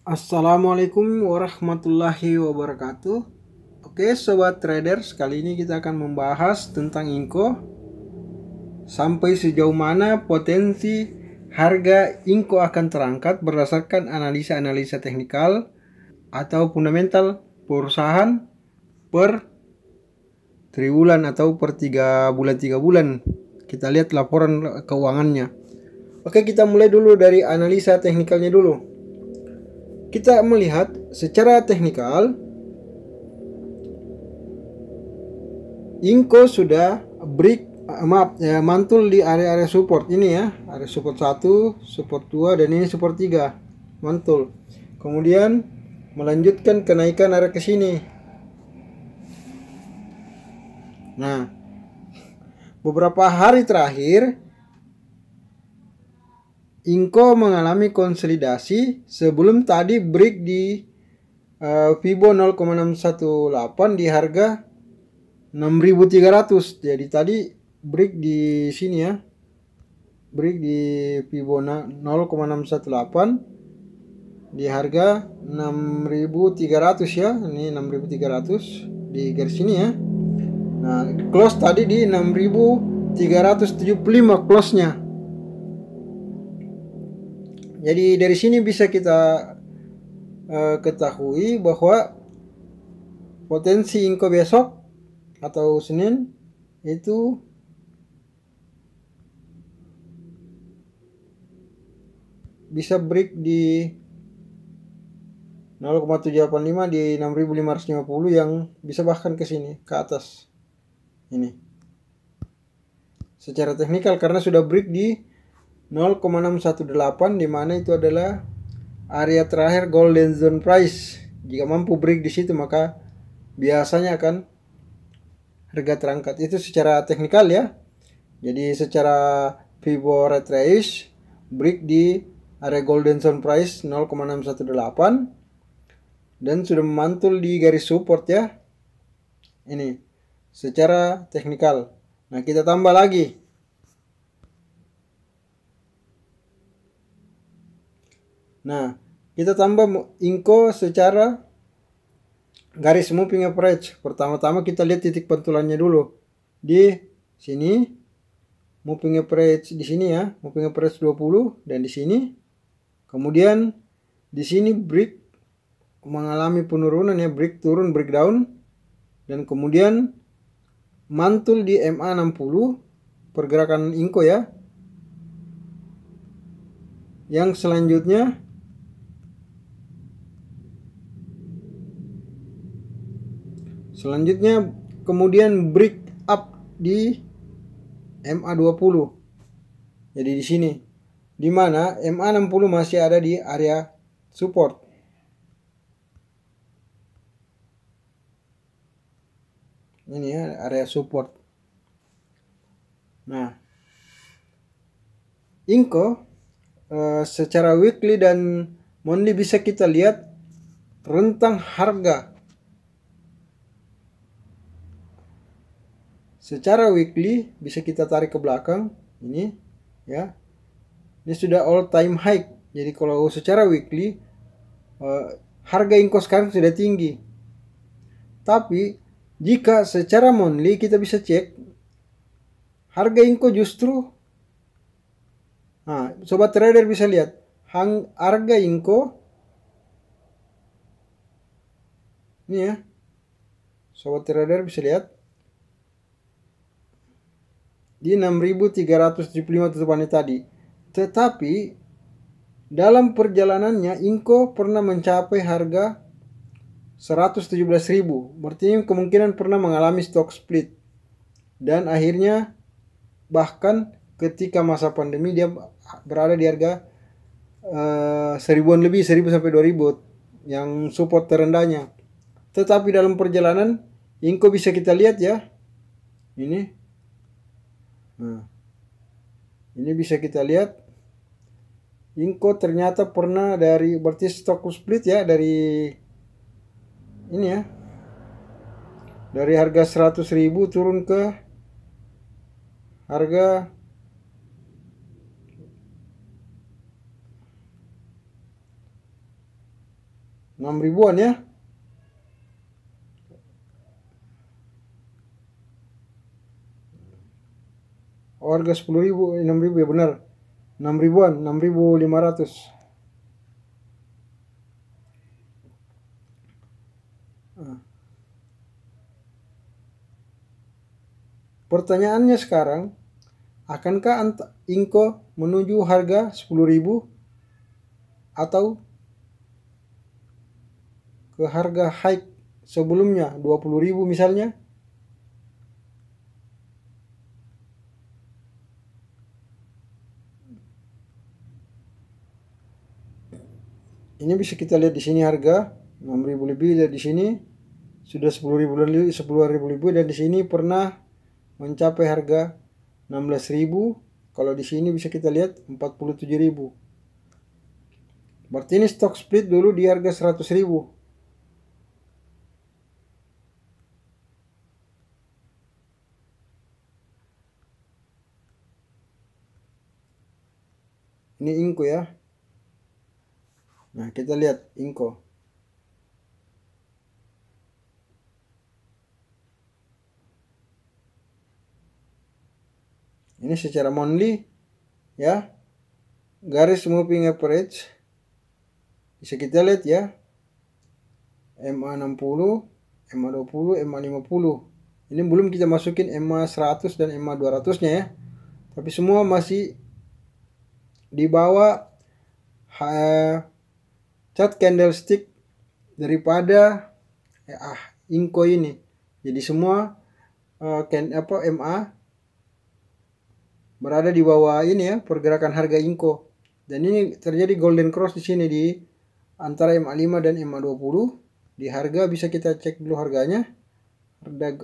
Assalamualaikum warahmatullahi wabarakatuh. Oke, sobat traders, kali ini kita akan membahas tentang Inco. Sampai sejauh mana potensi harga Inco akan terangkat berdasarkan analisa-analisa teknikal atau fundamental perusahaan per triwulan atau per 3 bulan. Kita lihat laporan keuangannya. Oke, kita mulai dulu dari analisa teknikalnya dulu. Kita melihat secara teknikal Inco sudah mantul di area-area support ini ya, area support 1, support 2, dan ini support 3 mantul. Kemudian melanjutkan kenaikan area ke sini. Nah, beberapa hari terakhir Inco mengalami konsolidasi sebelum tadi break di Fibo 0,618 di harga 6.300. Jadi tadi break di sini ya. Break di Fibo 0,618 di harga 6.300 ya. Ini 6.300 di garis ini ya. Nah, close tadi di 6.375 close-nya. Jadi dari sini bisa kita ketahui bahwa potensi Inco besok atau Senin itu bisa break di 0,785 di 6.550 yang bisa bahkan ke sini ke atas ini secara teknikal karena sudah break di 0,618 di mana itu adalah area terakhir golden zone price. Jika mampu break di situ maka biasanya akan harga terangkat. Itu secara teknikal ya. Jadi secara Fibo retrace break di area golden zone price 0,618 dan sudah memantul di garis support ya. Ini secara teknikal. Nah, kita tambah lagi. Nah, kita tambah Inco secara garis moving average. Pertama-tama kita lihat titik pantulannya dulu. Di sini moving average di sini ya, moving average 20 dan di sini. Kemudian di sini break mengalami penurunan ya, break turun, breakdown dan kemudian mantul di MA 60 pergerakan Inco ya. Yang selanjutnya kemudian break up di MA20. Jadi di sini di mana MA60 masih ada di area support. Ini ya area support. Nah, Inco secara weekly dan monthly bisa kita lihat rentang harga. Secara weekly bisa kita tarik ke belakang ini ya. Ini sudah all time high. Jadi kalau secara weekly harga Inco sekarang sudah tinggi. Tapi jika secara monthly kita bisa cek harga Inco justru sobat trader bisa lihat harga Inco ini ya. Sobat trader bisa lihat di 6.375 tutupannya tadi. Tetapi dalam perjalanannya Inco pernah mencapai harga 117.000. Berarti kemungkinan pernah mengalami stock split. Dan akhirnya bahkan ketika masa pandemi dia berada di harga 1000-an lebih, 1000 sampai 2000 yang support terendahnya. Tetapi dalam perjalanan Inco bisa kita lihat ya. Ini. Nah, ini bisa kita lihat Inco ternyata pernah dari berarti stock split ya dari ini ya. Dari harga 100.000 turun ke harga 6 ribuan ya. Oh, harga 10.000, 6.000 ya benar. 6 ribuan, 6.500. Pertanyaannya sekarang, akankah Inco menuju harga 10.000 atau ke harga high sebelumnya 20.000 misalnya? Ini bisa kita lihat di sini harga 6.000 lebih, dan di sini sudah 10.000 lebih, dan di sini pernah mencapai harga 16.000. Kalau di sini bisa kita lihat 47.000. Berarti ini stock split dulu di harga 100.000. Ini Inco ya. Nah, kita lihat Inco. Ini secara monthly ya. Garis moving average bisa kita lihat ya. MA 60, MA 20, MA 50. Ini belum kita masukin MA 100 dan MA 200-nya ya. Tapi semua masih di bawah chart candlestick daripada Inco ini. Jadi semua MA berada di bawah ini ya, pergerakan harga Inco. Dan ini terjadi golden cross di sini di antara MA5 dan MA20. Di harga bisa kita cek dulu harganya.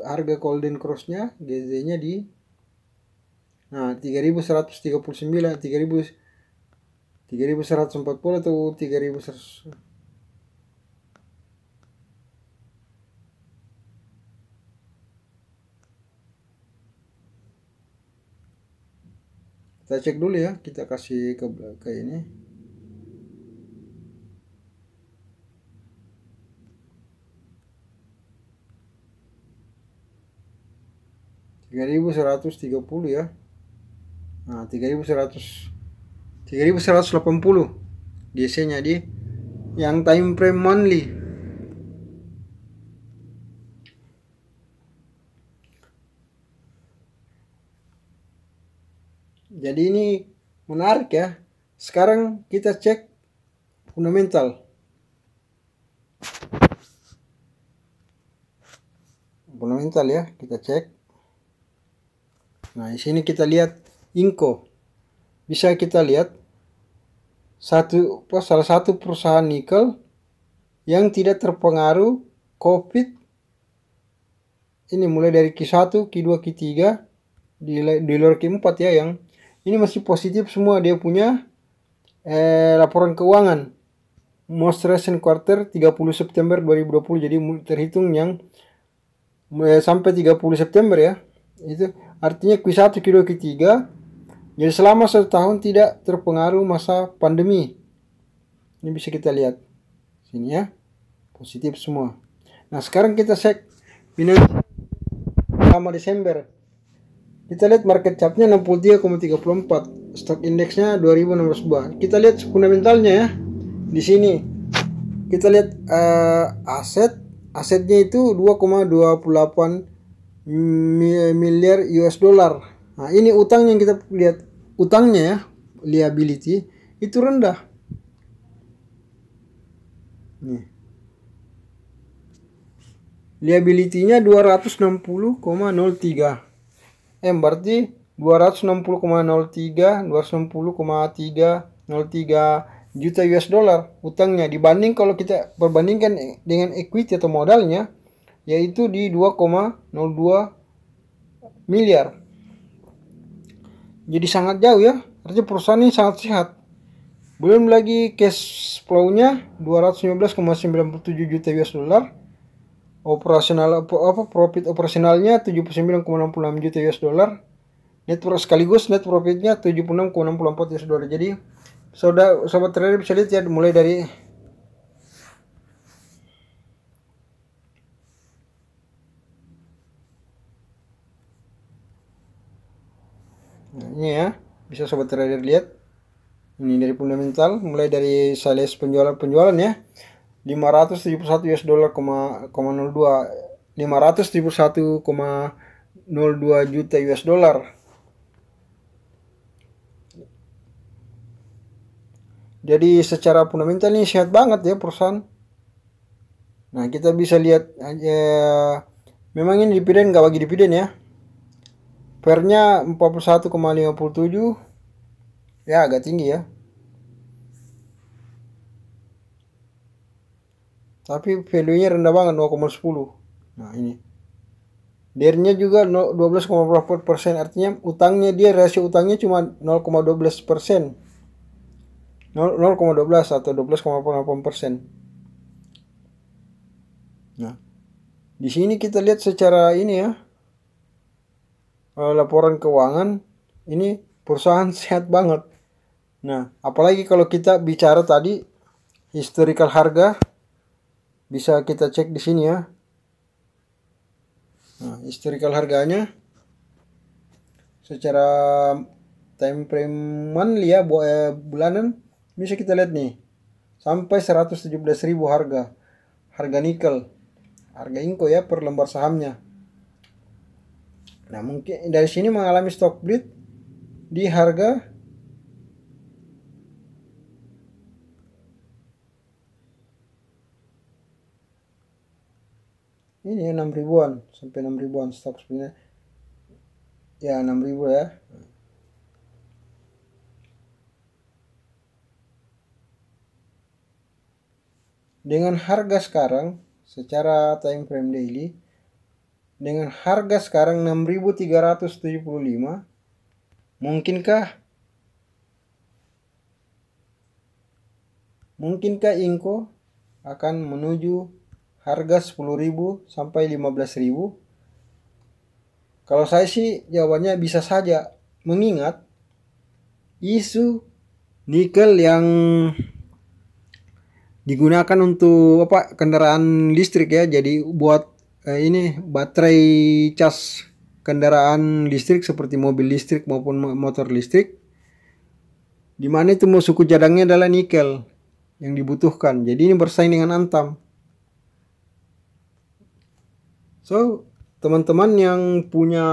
Harga golden cross-nya GZ-nya di 3.139, 3.140 atau 3.100. Kita cek dulu ya, kita kasih ke ini. $3.130 ya. Nah, 3.180 GC-nya di yang time frame monthly. Jadi ini menarik ya. Sekarang kita cek fundamental. Fundamental ya, kita cek. Nah, di sini kita lihat Inco. Bisa kita lihat salah satu perusahaan nikel yang tidak terpengaruh COVID. Ini mulai dari Q1, Q2, Q3 di luar Q4 ya, yang ini masih positif semua. Dia punya laporan keuangan most recent quarter 30 September 2020. Jadi terhitung yang sampai 30 September ya. Itu artinya Q1, Q2, Q3. Jadi selama 1 tahun tidak terpengaruh masa pandemi. Ini bisa kita lihat sini ya, positif semua. Nah, sekarang kita cek finansial selama Desember. Kita lihat market cap-nya 63,34, stock index-nya 2602. Kita lihat fundamentalnya ya. Di sini kita lihat asetnya itu 2,28 miliar US dollar. Nah, ini utangnya yang kita lihat, utangnya ya, liability itu rendah. Nih. Liability-nya 260,03 berarti 260,03 juta US dollar utangnya, dibanding kalau kita perbandingkan dengan equity atau modalnya yaitu di 2,02 miliar. Jadi sangat jauh ya, artinya perusahaan ini sangat sehat. Belum lagi cash flow-nya 215,97 juta US dollar. Operasional profit operasionalnya 79,66 juta US dollar. Sekaligus net profitnya 76,64 US dollar. Jadi sobat trader bisa lihat ya, mulai dari Nah, ini ya, bisa sobat trader lihat. Ini dari fundamental, mulai dari sales penjualan ya. 571 US dollar, 571,02 juta US dollar. Jadi secara fundamental ini sehat banget ya perusahaan. Nah, kita bisa lihat aja, memang ini dividen nggak bagi dividen ya. Fairnya 41,57, ya agak tinggi ya. Tapi value-nya rendah banget, 0,10. Nah, ini. DER-nya juga 12,4%, artinya utangnya dia, rasio utangnya cuma 0,12%. 0,12 atau 12,8%. Nah, di sini kita lihat secara ini ya, laporan keuangan ini perusahaan sehat banget. Nah, apalagi kalau kita bicara tadi historical harga, bisa kita cek di sini ya. Nah, historical harganya secara time frame monthly ya, bulanan, bisa kita lihat nih sampai 117.000 harga nikel, harga Inco ya per lembar sahamnya. Nah, mungkin dari sini mengalami stock split di harga ini 6 ribuan sampai 6 ribuan stock splitnya ya, 6 ribu ya. Dengan harga sekarang secara time frame daily, dengan harga sekarang 6.375, mungkinkah Inco akan menuju harga 10.000 sampai 15.000? Kalau saya sih jawabannya bisa saja, mengingat isu nikel yang digunakan untuk kendaraan listrik ya, jadi buat ini baterai cas kendaraan listrik seperti mobil listrik maupun motor listrik, dimana itu suku cadangnya adalah nikel yang dibutuhkan. Jadi ini bersaing dengan Antam. So, teman-teman yang punya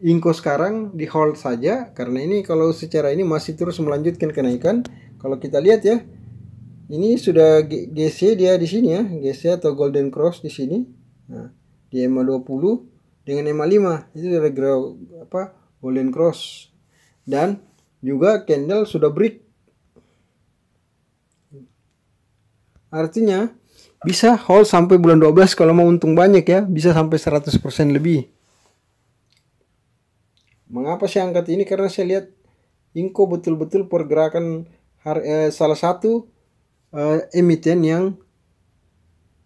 Inco sekarang di hold saja, karena ini kalau secara ini masih terus melanjutkan kenaikan. Kalau kita lihat ya, ini sudah GC dia di sini ya, GC atau Golden Cross di sini. Nah, di EMA 20 dengan EMA 5 itu ada Golden Cross, dan juga candle sudah break. Artinya bisa hold sampai bulan 12 kalau mau untung banyak ya, bisa sampai 100% lebih. Mengapa saya angkat ini? Karena saya lihat Inco betul-betul pergerakan salah satu emiten yang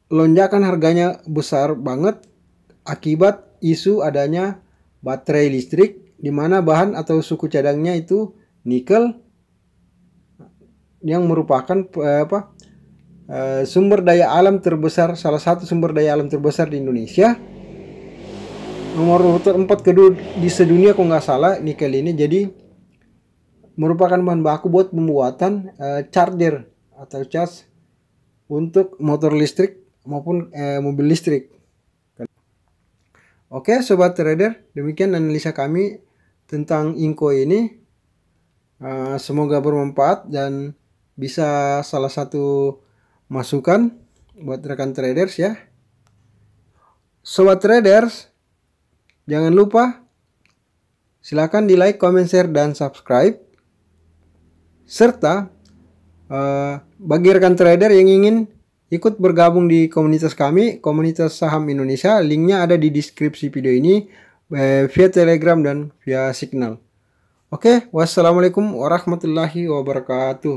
lonjakan harganya besar banget akibat isu adanya baterai listrik, di mana bahan atau suku cadangnya itu nikel, yang merupakan sumber daya alam terbesar, salah satu sumber daya alam terbesar di Indonesia, nomor 4 kedua di sedunia kalau nggak salah nikel ini. Jadi merupakan bahan baku buat pembuatan charger atau cas untuk motor listrik maupun mobil listrik. Oke sobat trader, demikian analisa kami tentang Inco ini. Semoga bermanfaat dan bisa salah satu masukan buat rekan traders ya. Sobat traders, jangan lupa silakan di like, comment, share, dan subscribe. Serta bagi rekan trader yang ingin ikut bergabung di komunitas kami, komunitas saham Indonesia, linknya ada di deskripsi video ini via Telegram dan via Signal. Oke, wassalamualaikum warahmatullahi wabarakatuh.